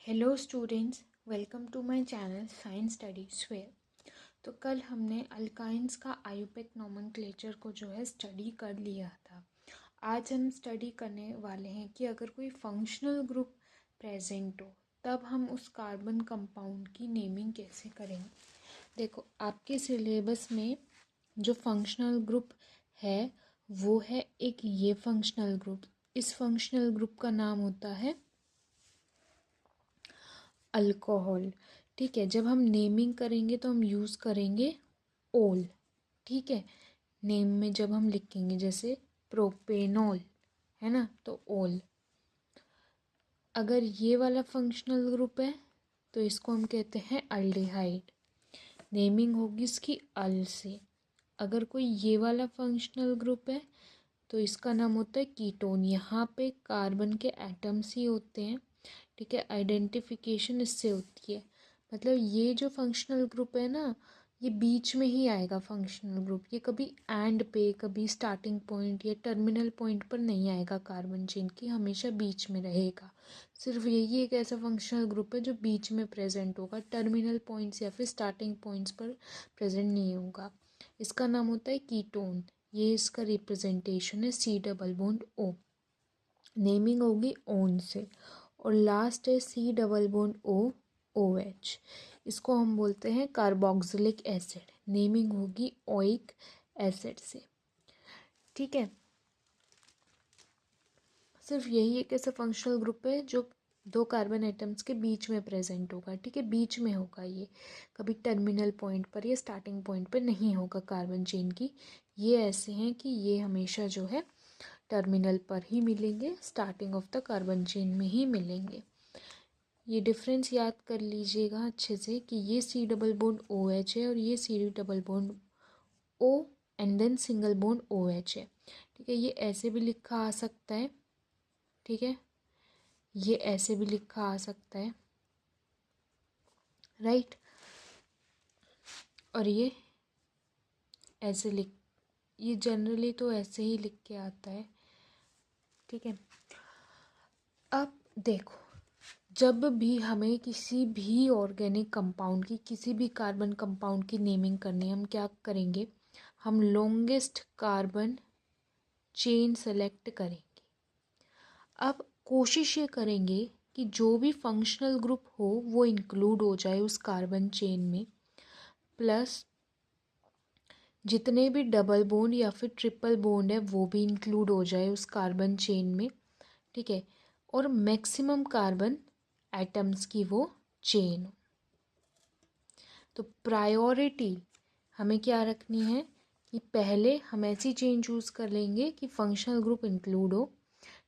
Hello students, welcome to my channel science studies where. तो कल हमने अल्काइंस का आयुपेक नोमेनक्लेचर को जो है स्टडी कर लिया था। आज हम स्टडी करने वाले हैं कि अगर कोई फंक्शनल ग्रुप प्रेजेंट हो तब हम उस कार्बन कंपाउंड की नेमिंग कैसे करेंगे। देखो, आपके सिलेबस में जो फंक्शनल ग्रुप है वो है एक ये फंक्शनल ग्रुप। इस फंक्शनल ग्रुप का नाम होता है अल्कोहल। ठीक है, जब हम नेमिंग करेंगे तो हम यूज़ करेंगे ओल। ठीक है, नेम में जब हम लिखेंगे जैसे प्रोपेनॉल है ना, तो ओल। अगर ये वाला फंक्शनल ग्रुप है तो इसको हम कहते हैं अल्डिहाइड। नेमिंग होगी इसकी अल से। अगर कोई ये वाला फंक्शनल ग्रुप है तो इसका नाम होता है कीटोन। यहाँ पे कार्बन के एटम्स ही होते हैं। ठीक है, आइडेंटिफिकेशन इससे होती है। मतलब ये जो फंक्शनल ग्रुप है ना, ये बीच में ही आएगा फंक्शनल ग्रुप। ये कभी एंड पे, कभी स्टार्टिंग पॉइंट या टर्मिनल पॉइंट पर नहीं आएगा कार्बन चेन की, हमेशा बीच में रहेगा। सिर्फ यही एक ऐसा फंक्शनल ग्रुप है जो बीच में प्रेजेंट होगा, टर्मिनल पॉइंट्स या फिर स्टार्टिंग पॉइंट्स पर प्रेजेंट नहीं होगा। इसका नाम होता है कीटोन। ये इसका रिप्रेजेंटेशन है C double bond O. Naming होगी ओन से। और लास्ट है C double bond O O H. इसको हम बोलते हैं कार्बोक्सिलिक एसिड। नेमिंग होगी ओइक एसिड से। ठीक है, सिर्फ यही एक ऐसा फंक्शनल ग्रुप है जो दो कार्बन एटम्स के बीच में प्रेजेंट होगा। ठीक है, बीच में होगा ये, कभी टर्मिनल पॉइंट पर या स्टार्टिंग पॉइंट पर नहीं होगा कार्बन चेन की। ये ऐसे हैं कि ये हमेशा जो है टर्मिनल पर ही मिलेंगे, starting of the carbon chain में ही मिलेंगे। ये डिफरेंस याद कर लीजिएगा अच्छे से कि ये C double bond O H है और ये C double bond O and then single bond O H है। ठीक है, ये ऐसे भी लिखा आ सकता है। ठीक है, ये ऐसे भी लिखा आ सकता है, राइट। और ये ऐसे ये जनरली तो ऐसे ही लिख के आता है। ठीक है, अब देखो, जब भी हमें किसी भी ऑर्गेनिक कंपाउंड की, किसी भी कार्बन कंपाउंड की नेमिंग करनी है, हम क्या करेंगे, हम लॉन्गेस्ट कार्बन चेन सेलेक्ट करेंगे। अब कोशिश ये करेंगे कि जो भी फंक्शनल ग्रुप हो वो इंक्लूड हो जाए उस कार्बन चेन में, प्लस जितने भी डबल बॉन्ड या फिर ट्रिपल बॉन्ड है वो भी इंक्लूड हो जाए उस कार्बन चेन में। ठीक है, और मैक्सिमम कार्बन एटम्स की वो चेन हो। तो प्रायोरिटी हमें क्या रखनी है कि पहले हम ऐसी चेन चूज़ कर लेंगे कि फंक्शनल ग्रुप इंक्लूड हो,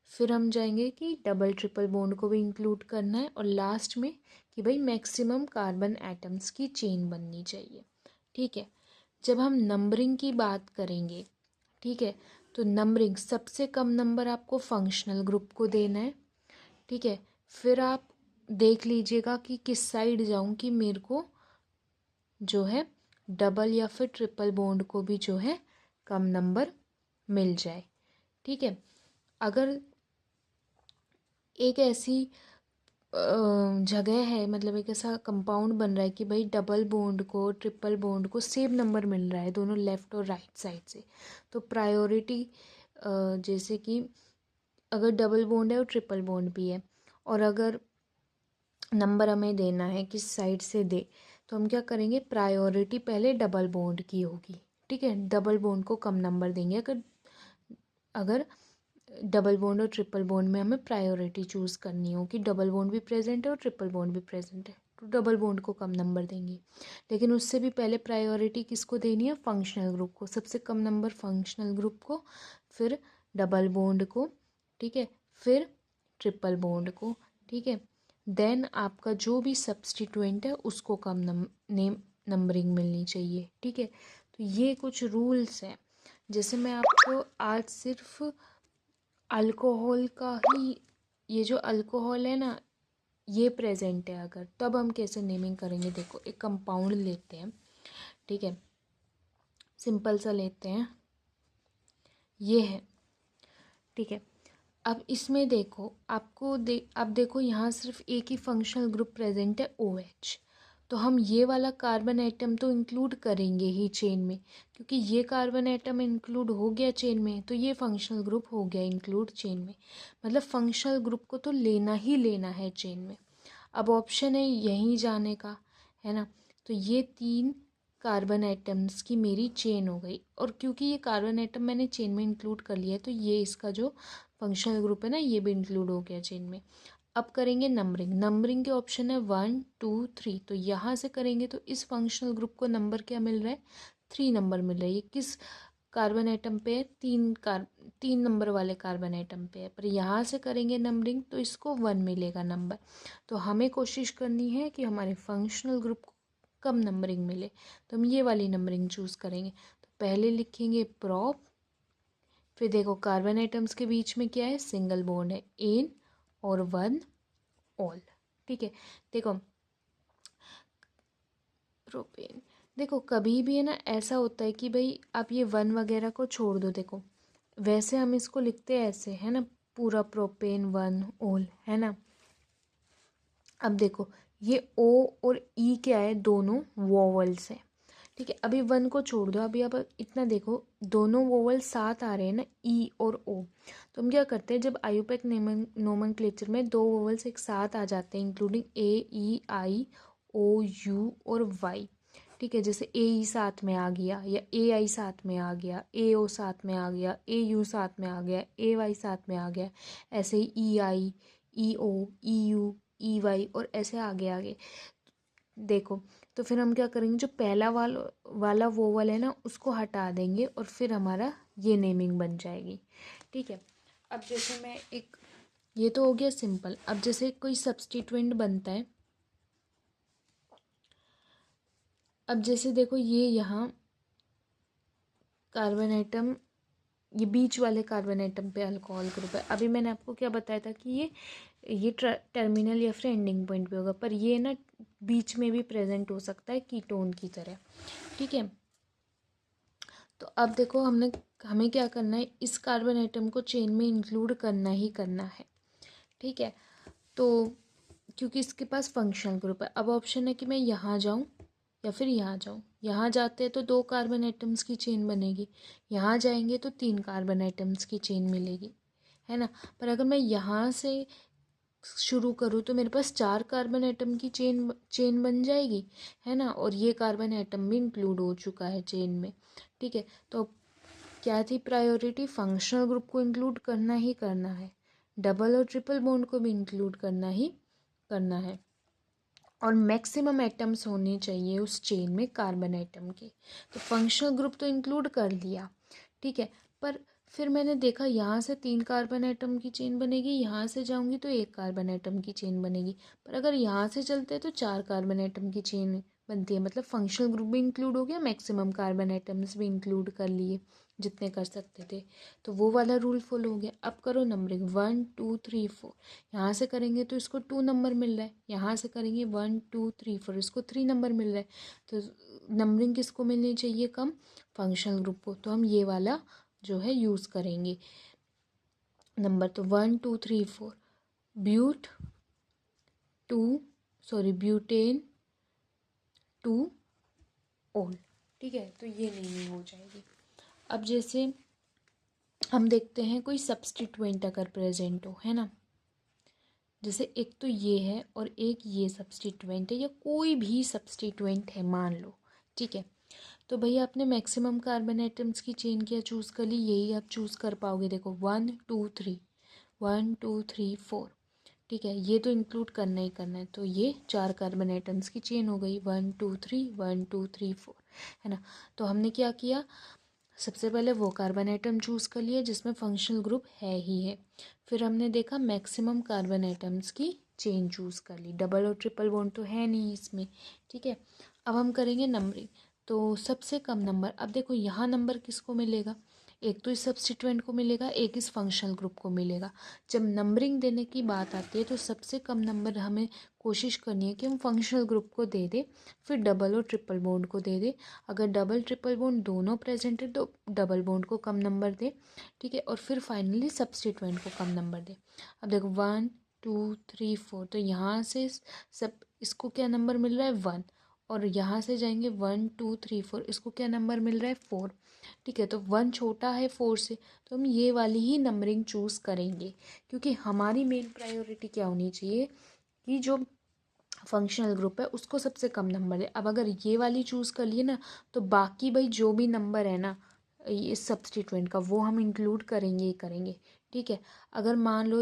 फिर हम जाएंगे कि डबल ट्रिपल बॉन्ड को भी इंक्लूड करना है, और लास्ट में कि भाई मैक्सिमम कार्बन एटम्स की चेन बननी चाहिए। ठीक है, जब हम नंबरिंग की बात करेंगे, ठीक है, तो नंबरिंग सबसे कम नंबर आपको फंक्शनल ग्रुप को देना है। ठीक है, फिर आप देख लीजिएगा कि किस साइड जाऊं कि मेरे को जो है डबल या फिर ट्रिपल बॉन्ड को भी जो है कम नंबर मिल जाए। ठीक है, अगर एक ऐसी जगह है, मतलब एक ऐसा कंपाउंड बन रहा है कि भाई डबल बॉन्ड को ट्रिपल बॉन्ड को सेम नंबर मिल रहा है दोनों लेफ़्ट और राइट साइड से, तो प्रायोरिटी जैसे कि अगर डबल बॉन्ड है और ट्रिपल बॉन्ड भी है, और अगर नंबर हमें देना है किस साइड से दे, तो हम क्या करेंगे, प्रायोरिटी पहले डबल बॉन्ड की होगी। ठीक है, डबल बॉन्ड को कम नंबर देंगे। अगर अगर डबल बॉन्ड और ट्रिपल बॉन्ड में हमें प्रायोरिटी चूज़ करनी हो कि डबल बॉन्ड भी प्रेजेंट है और ट्रिपल बॉन्ड भी प्रेजेंट है, तो डबल बॉन्ड को कम नंबर देंगे। लेकिन उससे भी पहले प्रायोरिटी किसको देनी है, फंक्शनल ग्रुप को, सबसे कम नंबर फंक्शनल ग्रुप को, फिर डबल बॉन्ड को, ठीक है, फिर ट्रिपल बॉन्ड को। ठीक है, देन आपका जो भी सब्स्टिट्यूएंट है उसको कम नंबरिंग मिलनी चाहिए। ठीक है, तो ये कुछ रूल्स हैं। जैसे मैं आपको आज सिर्फ अल्कोहल का ही, ये जो अल्कोहल है ना ये प्रेजेंट है अगर, तब हम कैसे नेमिंग करेंगे। देखो, एक कंपाउंड लेते हैं, ठीक है, सिंपल सा लेते हैं, ये है। ठीक है, अब इसमें देखो आपको अब देखो यहाँ सिर्फ एक ही फंक्शनल ग्रुप प्रेजेंट है OH। तो हम ये वाला कार्बन एटम तो इंक्लूड करेंगे ही चेन में, क्योंकि ये कार्बन एटम इंक्लूड हो गया चेन में तो ये फंक्शनल ग्रुप हो गया इंक्लूड चेन में। मतलब फंक्शनल ग्रुप को तो लेना ही लेना है चेन में। अब ऑप्शन है यहीं जाने का, है ना। तो ये 3 कार्बन एटम्स की मेरी चेन हो गई, और क्योंकि ये कार्बन एटम मैंने चेन में इंक्लूड कर लिया है तो ये इसका जो फंक्शनल ग्रुप है ना ये भी इंक्लूड हो गया चेन में। अब करेंगे नंबरिंग। नंबरिंग के ऑप्शन है 1 2 3। तो यहाँ से करेंगे तो इस फंक्शनल ग्रुप को नंबर क्या मिल रहा है, 3 नंबर मिल रहा है। ये किस कार्बन एटम पे है, 3 नंबर वाले कार्बन एटम पे है। पर यहाँ से करेंगे नंबरिंग तो इसको 1 मिलेगा नंबर। तो हमें कोशिश करनी है कि हमारे फंक्शनल ग्रुप को कम नंबरिंग मिले, तो हम ये वाली नंबरिंग चूज़ करेंगे। तो पहले लिखेंगे प्रॉप, फिर देखो कार्बन एटम्स के बीच में क्या है, सिंगल बॉन्ड है, एन और 1 ऑल। ठीक है, देखो प्रोपेन, देखो कभी भी है ना ऐसा होता है कि भाई आप ये 1 वगैरह को छोड़ दो। देखो वैसे हम इसको लिखते हैं ऐसे, है ना, पूरा प्रोपेन 1 ऑल, है ना। अब देखो ये ओ और ई क्या है, दोनों वोवल्स हैं। ठीक है, अभी 1 को छोड़ दो, अभी आप इतना देखो दोनों वोवल साथ आ रहे हैं ना, ई और ओ। तो हम क्या करते हैं, जब आयुर्वेदिक नोमेनक्लेचर में 2 वोवल्स एक साथ आ जाते हैं including A E I O U और वाई। ठीक है, जैसे ए ई साथ में आ गया, या ए आई साथ में आ गया, ए ओ साथ में आ गया, ए यू साथ में आ गया, ए वाई साथ में आ गया, ऐसे ही ई आई ई ओ ई यू ई वाई और ऐसे आगे आगे। देखो तो फिर हम क्या करेंगे, जो पहला वाला वोवल है ना उसको हटा देंगे और फिर हमारा ये नेमिंग बन जाएगी। ठीक है, अब जैसे मैं एक, ये तो हो गया सिंपल। अब जैसे कोई सब्स्टिट्यूएंट बनता है, अब जैसे देखो ये यहाँ कार्बन एटम, ये बीच वाले कार्बन एटम पे अल्कोहल ग्रुप है। अभी मैंने आपको क्या बताया था कि ये टर्मिनल या फिर एंडिंग पॉइंट पे होगा, पर ये ना बीच में भी प्रेजेंट हो सकता है कीटोन की तरह। ठीक है, तो अब देखो हमें क्या करना है, इस कार्बन एटम को चेन में इंक्लूड करना ही करना है। ठीक है, तो क्योंकि इसके पास फंक्शनल ग्रुप है, अब ऑप्शन है कि मैं यहाँ जाऊँ या फिर यहाँ जाऊँ। यहाँ जाते हैं तो 2 कार्बन एटम्स की चेन बनेगी, यहाँ जाएंगे तो 3 कार्बन एटम्स की चेन मिलेगी, है ना। पर अगर मैं यहाँ से शुरू करूँ तो मेरे पास 4 कार्बन एटम की चेन बन जाएगी, है ना, और ये कार्बन एटम भी इंक्लूड हो चुका है चेन में। ठीक है, तो क्या थी प्रायोरिटी, फंक्शनल ग्रुप को इंक्लूड करना ही करना है, डबल और ट्रिपल बॉन्ड को भी इंक्लूड करना ही करना है, और मैक्सिमम एटम्स होने चाहिए उस चेन में कार्बन एटम के। तो फंक्शनल ग्रुप तो इंक्लूड कर लिया, ठीक है। पर फिर मैंने देखा यहाँ से 3 कार्बन एटम की चेन बनेगी, यहाँ से जाऊँगी तो 1 कार्बन एटम की चेन बनेगी। पर अगर यहाँ से चलते हैं तो 4 कार्बन एटम की चेन बनती है। मतलब फंक्शनल ग्रुप भी इंक्लूड हो गया, मैक्सिमम कार्बन एटम्स भी इंक्लूड कर लिए जितने कर सकते थे। तो वो वाला रूल फॉलो हो गया। अब करो नंबरिंग 1 2 3 4। यहाँ से करेंगे तो इसको 2 नंबर मिल रहा है, यहाँ से करेंगे 1 2 3 4, इसको 3 नंबर मिल रहा है। तो नंबरिंग किसको मिलनी चाहिए, कम, फंक्शनल ग्रुप को। तो हम ये वाला जो है यूज़ करेंगे नंबर। तो 1 2 3 4 ब्यूट 2 ब्यूटेन 2 ओल। ठीक है, तो ये नेमिंग हो जाएगी। अब जैसे हम देखते हैं कोई सब्स्टिट्यूएंट अगर प्रेजेंट हो, है ना, जैसे एक तो ये है और एक ये सब्स्टिट्यूएंट है, या कोई भी सब्स्टिट्यूएंट है मान लो। ठीक है, तो भैया आपने मैक्सिमम कार्बन एटम्स की चेन क्या चूज़ कर ली, यही आप चूज़ कर पाओगे। देखो 1 2 3 1 2 3 4। ठीक है, ये तो इंक्लूड करना ही करना है, तो ये 4 कार्बन एटम्स की चेन हो गई, 1 2 3 1 2 3 4, है ना। तो हमने क्या किया, सबसे पहले वो कार्बन एटम चूज़ कर लिया जिसमें फंक्शनल ग्रुप है ही है। फिर हमने देखा मैक्सिमम कार्बन एटम्स की चेन चूज़ कर ली, डबल और ट्रिपल बॉन्ड तो है नहीं इसमें। ठीक है, अब हम करेंगे नंबरिंग। तो सबसे कम नंबर, अब देखो यहाँ नंबर किसको मिलेगा, एक तो इस सब्स्टिट्यूएंट को मिलेगा, एक इस फंक्शनल ग्रुप को मिलेगा। जब नंबरिंग देने की बात आती है तो सबसे कम नंबर हमें कोशिश करनी है कि हम फंक्शनल ग्रुप को दे दें, फिर डबल और ट्रिपल बॉन्ड को दे दें। अगर डबल ट्रिपल बॉन्ड दोनों प्रेजेंट है तो डबल बॉन्ड को कम नंबर दे, ठीक है, और फिर फाइनली सब्स्टिट्यूएंट को कम नंबर दे। अब देखो 1 2 3 4, तो यहाँ से सब इसको क्या नंबर मिल रहा है 1, और यहाँ से जाएंगे 1 2 3 4, इसको क्या नंबर मिल रहा है 4, ठीक है। तो 1 छोटा है 4 से, तो हम ये वाली ही नंबरिंग चूज़ करेंगे, क्योंकि हमारी मेन प्रायोरिटी क्या होनी चाहिए कि जो फंक्शनल ग्रुप है उसको सबसे कम नंबर दे। अब अगर ये वाली चूज़ कर लिए ना, तो बाकी भाई जो भी नंबर है ना इस सब्स्टिट्यूएंट का, वो हम इंक्लूड करेंगे ही करेंगे, ठीक है। अगर मान लो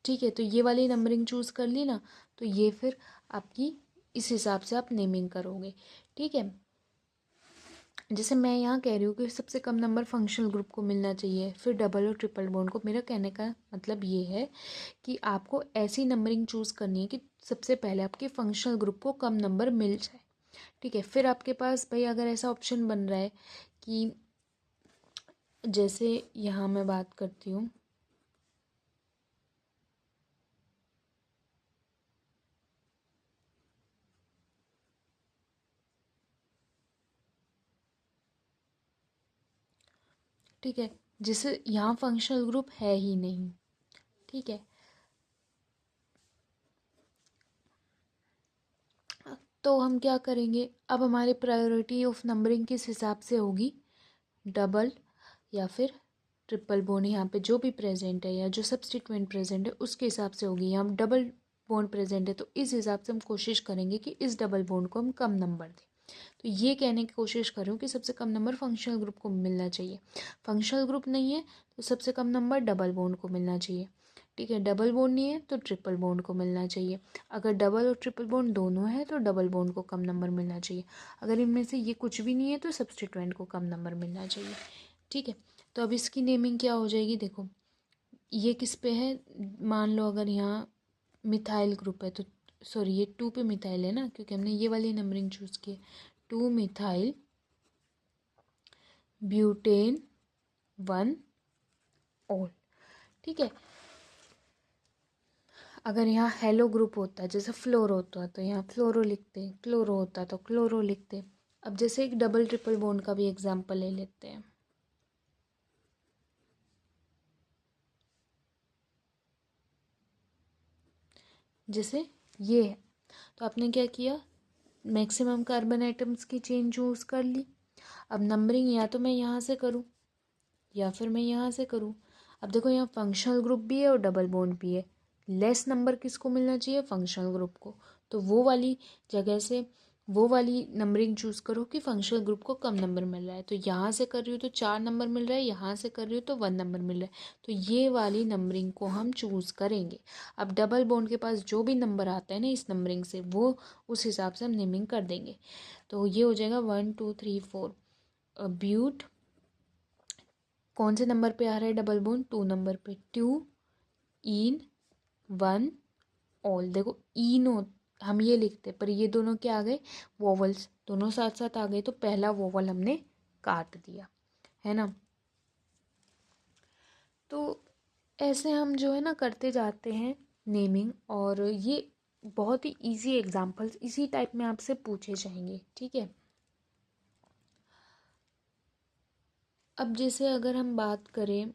ठीक है, तो ये वाली नंबरिंग चूज़ कर ली ना, तो ये फिर आपकी इस हिसाब से आप नेमिंग करोगे, ठीक है। जैसे मैं यहाँ कह रही हूँ कि सबसे कम नंबर फंक्शनल ग्रुप को मिलना चाहिए, फिर डबल और ट्रिपल बॉन्ड को। मेरा कहने का मतलब ये है कि आपको ऐसी नंबरिंग चूज़ करनी है कि सबसे पहले आपके फंक्शनल ग्रुप को कम नंबर मिल जाए, ठीक है। फिर आपके पास भाई अगर ऐसा ऑप्शन बन रहा है कि जैसे यहाँ मैं बात करती हूँ, ठीक है, जैसे यहाँ फंक्शनल ग्रुप है ही नहीं, ठीक है, तो हम क्या करेंगे, अब हमारी प्रायोरिटी ऑफ नंबरिंग किस हिसाब से होगी, डबल या फिर ट्रिपल बॉन्ड यहाँ पे जो भी प्रेजेंट है या जो सब्स्टिट्यूएंट प्रेजेंट है उसके हिसाब से होगी। यहाँ डबल बॉन्ड प्रेजेंट है तो इस हिसाब से हम कोशिश करेंगे कि इस डबल बॉन्ड को हम कम नंबर दें। तो ये कहने की कोशिश कर रही हूँ कि सबसे कम नंबर फंक्शनल ग्रुप को मिलना चाहिए। फंक्शनल ग्रुप नहीं है तो सबसे कम नंबर डबल बॉन्ड को मिलना चाहिए, ठीक है। डबल बॉन्ड नहीं है तो ट्रिपल बॉन्ड को मिलना चाहिए। अगर डबल और ट्रिपल बॉन्ड दोनों है तो डबल बॉन्ड को कम नंबर मिलना चाहिए। अगर इनमें से ये कुछ भी नहीं है तो सब्स्टिट्यूएंट को कम नंबर मिलना चाहिए, ठीक है। तो अब इसकी नेमिंग क्या हो जाएगी, देखो ये किस पे है, मान लो अगर यहाँ मिथाइल ग्रुप है तो सॉरी ये 2 पे मिथाइल है ना, क्योंकि हमने ये वाली नंबरिंग चूज़ की है, 2 मिथाइल ब्यूटेन 1 ऑल, ठीक है। अगर यहाँ हेलो ग्रुप होता जैसे फ्लोरो होता तो यहाँ फ्लोरो लिखते, क्लोरो होता तो क्लोरो लिखते। अब जैसे एक डबल ट्रिपल बॉन्ड का भी एग्जांपल ले लेते हैं, जैसे ये है, तो आपने क्या किया, मैक्सिमम कार्बन आइटम्स की चेन चूज़ कर ली। अब नंबरिंग या तो मैं यहाँ से करूँ या फिर मैं यहाँ से करूँ। अब देखो यहाँ फंक्शनल ग्रुप भी है और डबल बॉन्ड भी है, लेस नंबर किसको मिलना चाहिए, फंक्शनल ग्रुप को। तो वो वाली जगह से वो वाली नंबरिंग चूज़ करो कि फंक्शनल ग्रुप को कम नंबर मिल रहा है। तो यहाँ से कर रही हूँ तो 4 नंबर मिल रहा है, यहाँ से कर रही हूँ तो 1 नंबर मिल रहा है, तो ये वाली नंबरिंग को हम चूज़ करेंगे। अब डबल बॉन्ड के पास जो भी नंबर आता है ना इस नंबरिंग से, वो उस हिसाब से हम नेमिंग कर देंगे। तो ये हो जाएगा 1 2 3 4 ब्यूट, कौन से नंबर पे आ रहा है डबल बॉन्ड, 2 नंबर पे, 2 इन 1 ऑल। देखो इन हम ये लिखते पर ये दोनों क्या आ गए, वोवल्स दोनों साथ साथ आ गए, तो पहला वोवल हमने काट दिया, है ना। तो ऐसे हम जो है ना करते जाते हैं नेमिंग, और ये बहुत ही इजी एग्जांपल्स इसी टाइप में आपसे पूछे जाएंगे, ठीक है। अब जैसे अगर हम बात करें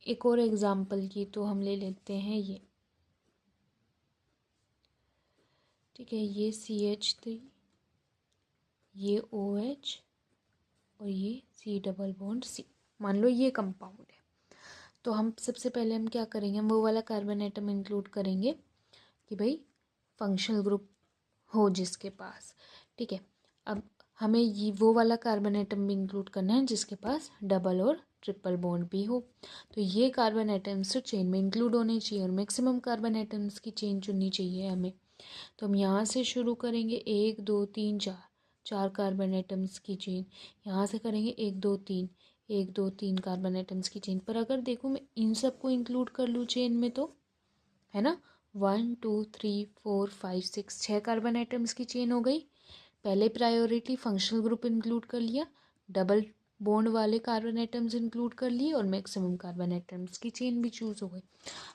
एक और एग्जांपल की, तो हम ले लेते हैं ये, ठीक है, ये CH3, ये OH और ये C++C, मान लो ये कंपाउंड है। तो हम सबसे पहले हम क्या करेंगे, हम वो वाला कार्बन आइटम इंक्लूड करेंगे कि भाई फंक्शनल ग्रुप हो जिसके पास, ठीक है। अब हमें ये वो वाला कार्बन आइटम भी इंक्लूड करना है जिसके पास डबल और ट्रिपल बॉन्ड भी हो। तो ये कार्बन आइटम्स तो चेन में इंक्लूड होने चाहिए और मैक्सिमम कार्बन आइटम्स की चेन चुननी चाहिए हमें। तो हम यहाँ से शुरू करेंगे 1 2 3 4, 4 कार्बन आइटम्स की चेन। यहाँ से करेंगे 1 2 3, 1 2 3 कार्बन आइटम्स की चेन। पर अगर देखो मैं इन सबको इंक्लूड कर लूँ चेन में, तो है ना 1 2 3 4 5 6, 6 कार्बन आइटम्स की चेन हो गई पहले प्रायोरिटी फंक्शनल ग्रुप इंक्लूड कर लिया, डबल बॉन्ड वाले कार्बन एटम्स इंक्लूड कर लिए और मैक्सिमम कार्बन एटम्स की चेन भी चूज़ हो गई।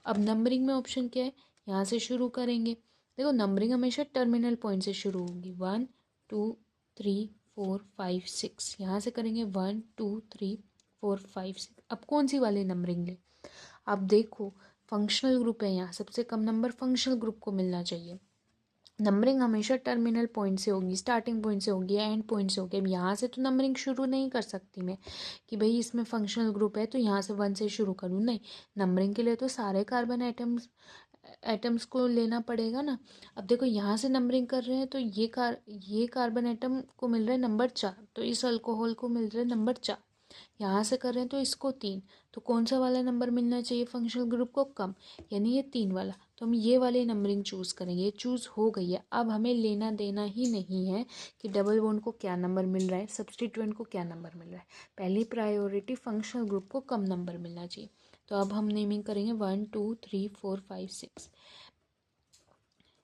अब नंबरिंग में ऑप्शन क्या है, यहाँ से शुरू करेंगे। देखो नंबरिंग हमेशा टर्मिनल पॉइंट से शुरू होगी, 1 2 3 4 5 6, यहाँ से करेंगे 1 2 3 4 5 6। अब कौन सी वाली नंबरिंग ले, अब देखो फंक्शनल ग्रुप है, यहाँ सबसे कम नंबर फंक्शनल ग्रुप को मिलना चाहिए। नंबरिंग हमेशा टर्मिनल पॉइंट से होगी, स्टार्टिंग पॉइंट से होगी, एंड पॉइंट से होगी। अब यहाँ से तो नंबरिंग शुरू नहीं कर सकती मैं कि भाई इसमें फंक्शनल ग्रुप है तो यहाँ से 1 से शुरू करूँ, नहीं। नंबरिंग के लिए तो सारे कार्बन एटम्स को लेना पड़ेगा ना। अब देखो यहाँ से नंबरिंग कर रहे हैं तो ये कार्बन एटम को मिल रहा है नंबर 4, तो इस अल्कोहल को मिल रहा है नंबर 4। यहाँ से कर रहे हैं तो इसको 3, तो कौन सा वाला नंबर मिलना चाहिए फंक्शनल ग्रुप को, कम, यानी ये 3 वाला। तो हम ये वाली नंबरिंग चूज़ करेंगे, ये चूज़ हो गई है। अब हमें लेना देना ही नहीं है कि डबल बॉन्ड को क्या नंबर मिल रहा है, सब्स्टिट्यूएंट को क्या नंबर मिल रहा है। पहली प्रायोरिटी फंक्शनल ग्रुप को कम नंबर मिलना चाहिए। तो अब हम नेमिंग करेंगे 1 2 3 4 5 6।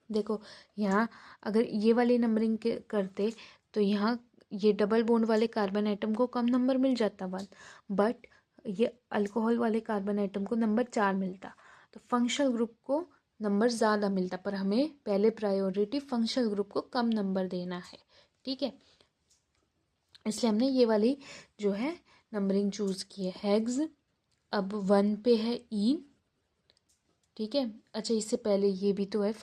देखो यहाँ अगर ये वाली नंबरिंग करते तो यहाँ ये डबल बॉन्ड वाले कार्बन आइटम को कम नंबर मिल जाता 1, बट ये अल्कोहल वाले कार्बन आइटम को नंबर 4 मिलता, तो फंक्शनल ग्रुप को नंबर ज़्यादा मिलता। पर हमें पहले प्रायोरिटी फंक्शनल ग्रुप को कम नंबर देना है, ठीक है। इसलिए हमने ये वाली जो है नंबरिंग चूज़ की है। हेग्स अब 1 पे है ईन, ठीक है। अच्छा इससे पहले ये भी तो है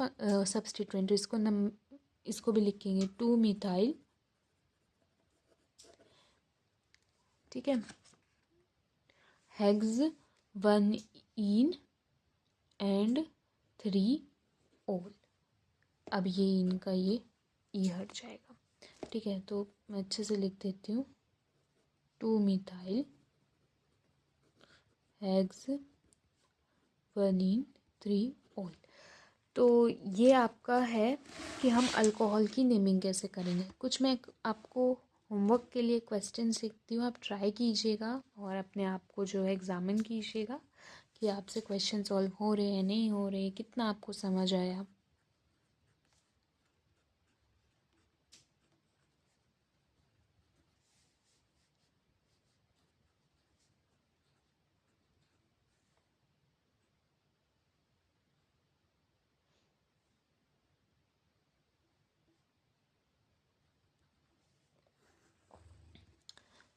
सब्स्टिट्यूएंट, इसको भी लिखेंगे 2 मिथाइल, ठीक है। हेग्स 1 इन एंड 3 ओल। अब ये इनका ये ई हट जाएगा, ठीक है। तो मैं अच्छे से लिख देती हूँ 2 मिथाइल हेग्स 1 इन 3 ओल। तो ये आपका है कि हम अल्कोहल की नेमिंग कैसे करेंगे। कुछ मैं आपको होमवर्क के लिए क्वेश्चन लिखती हूँ, आप ट्राई कीजिएगा और अपने आप को जो है एग्ज़ामिन कीजिएगा कि आपसे क्वेश्चन सॉल्व हो रहे हैं नहीं हो रहे, कितना आपको समझ आया।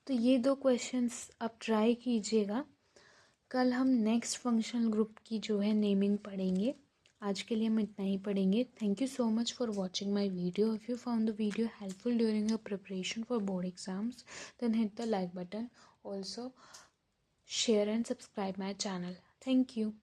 तो ये 2 क्वेश्चंस आप ट्राई कीजिएगा। कल हम नेक्स्ट फंक्शनल ग्रुप की जो है नेमिंग पढ़ेंगे। आज के लिए हम इतना ही पढ़ेंगे। Thank you so much for watching my video. If you found the video helpful during your preparation for board exams, then hit the like button. Also share and subscribe my channel. Thank you.